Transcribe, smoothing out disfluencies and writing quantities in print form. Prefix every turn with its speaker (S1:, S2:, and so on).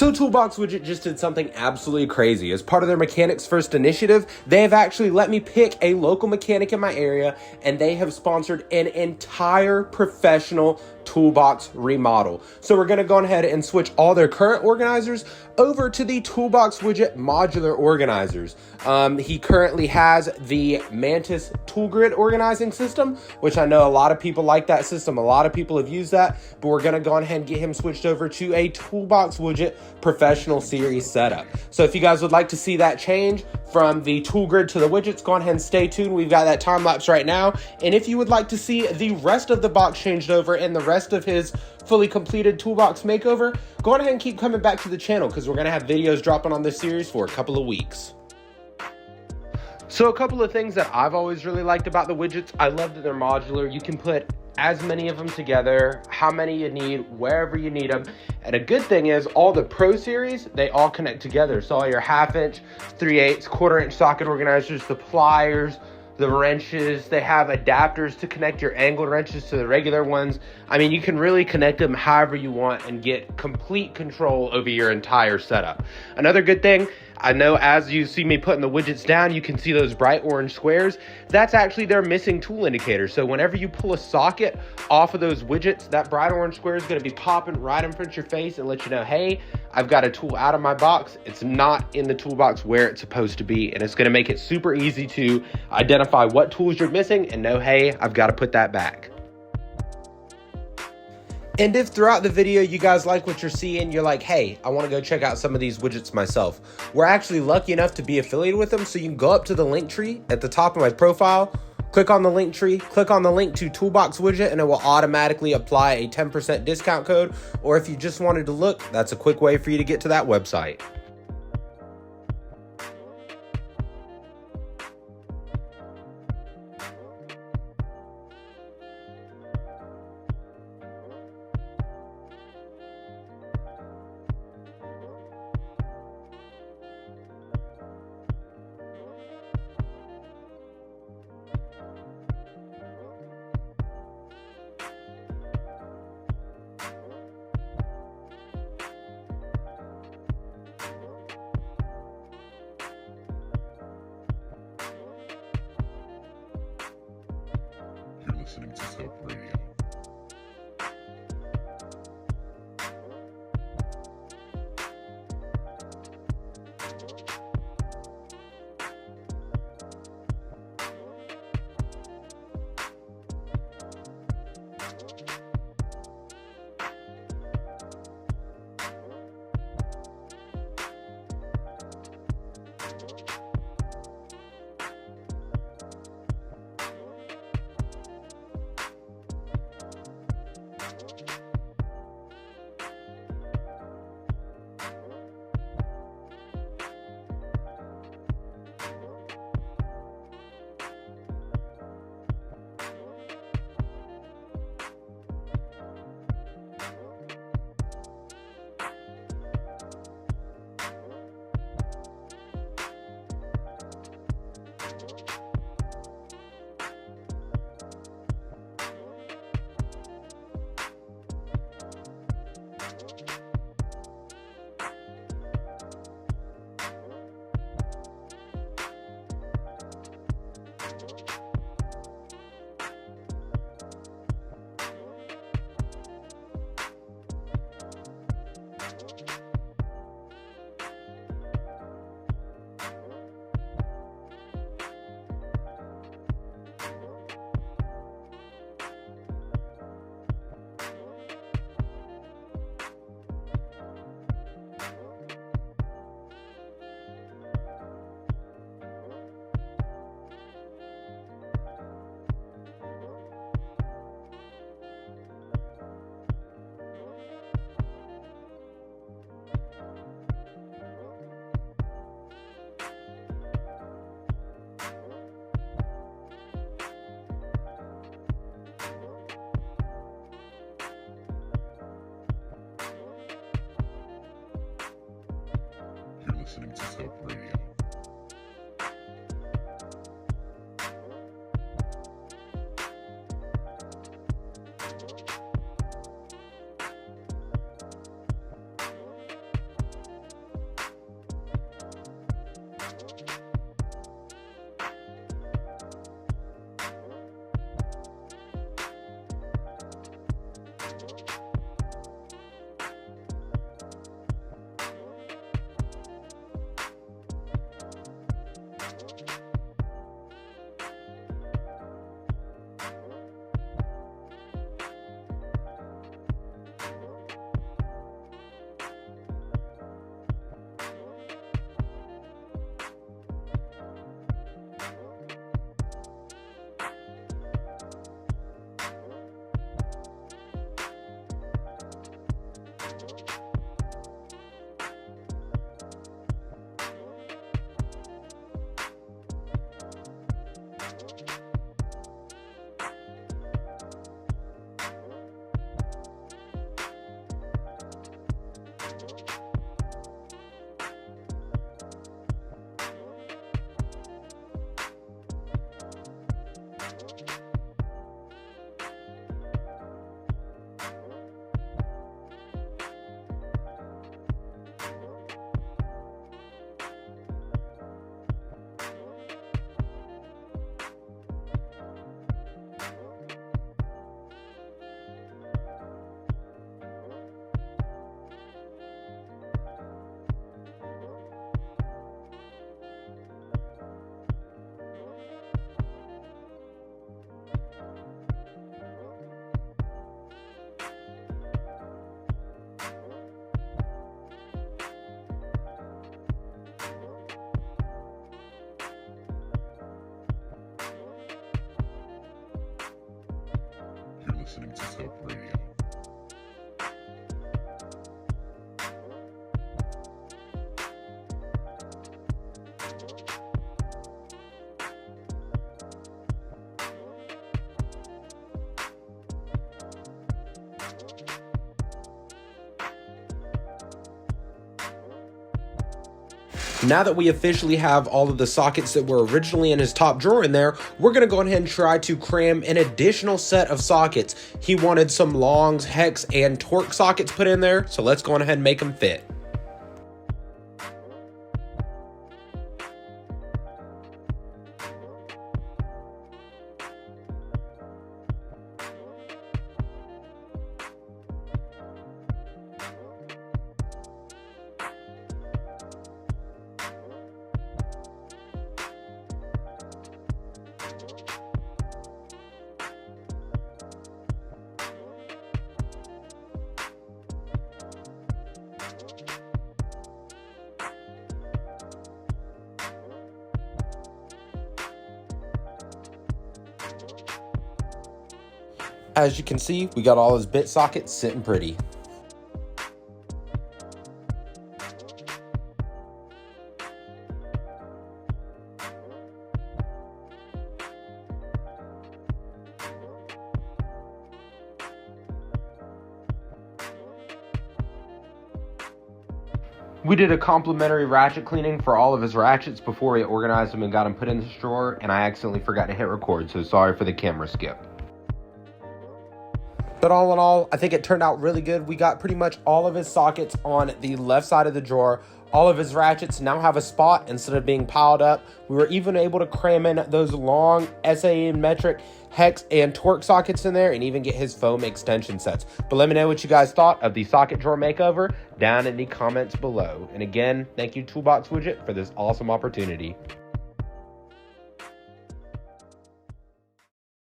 S1: So Toolbox Widget just did something absolutely crazy. As part of their Mechanics First initiative, they have actually let me pick a local mechanic in my area, and they have sponsored an entire professional toolbox remodel. So we're going to go ahead and switch all their current organizers over to the Toolbox Widget modular organizers. He currently has the Mantis Tool Grid organizing system, which I know a lot of people like that system. A lot of people have used that, but we're going to go ahead and get him switched over to a Toolbox Widget Professional Series setup. So if you guys would like to see that change from the tool grid to the widgets, go ahead and stay tuned. We've got that time lapse right now. And if you would like to see the rest of the box changed over and the rest of his fully completed toolbox makeover, go ahead and keep coming back to the channel, because we're going to have videos dropping on this series for a couple of weeks. So a couple of things that I've always really liked about the widgets: I love that they're modular. You can put as many of them together, how many you need, wherever you need them. And a good thing is all the Pro Series, they all connect together. So all your 1/2 inch, 3/8, 1/4 inch socket organizers, the pliers, the wrenches, they have adapters to connect your angled wrenches to the regular ones. I mean, you can really connect them however you want and get complete control over your entire setup. Another good thing, I know as you see me putting the widgets down, you can see those bright orange squares. That's actually their missing tool indicator. So whenever you pull a socket off of those widgets, that bright orange square is going to be popping right in front of your face and let you know, hey, I've got a tool out of my box. It's not in the toolbox where it's supposed to be. And it's going to make it super easy to identify what tools you're missing and know, hey, I've got to put that back. And if throughout the video you guys like what you're seeing, you're like, hey, I want to go check out some of these widgets myself, we're actually lucky enough to be affiliated with them. So you can go up to the link tree at the top of my profile, click on the link tree, click on the link to Toolbox Widget, and it will automatically apply a 10% discount code. Or if you just wanted to look, that's a quick way for you to get to that website.
S2: You're listening to Soap Radio. listening to Soap Radio.
S1: Now that we officially have all of the sockets that were originally in his top drawer in there, we're going to go ahead and try to cram an additional set of sockets. He wanted some longs, hex, and torque sockets put in there, so let's go ahead and make them fit. As you can see, we got all his bit sockets sitting pretty. We did a complimentary ratchet cleaning for all of his ratchets before we organized them and got them put in this drawer, and I accidentally forgot to hit record, so sorry for the camera skip. But all in all, I think it turned out really good. We got pretty much all of his sockets on the left side of the drawer. All of his ratchets now have a spot instead of being piled up. We were even able to cram in those long SAE metric, hex, and torque sockets in there and even get his foam extension sets. But let me know what you guys thought of the socket drawer makeover down in the comments below. And again, thank you Toolbox Widget for this awesome opportunity.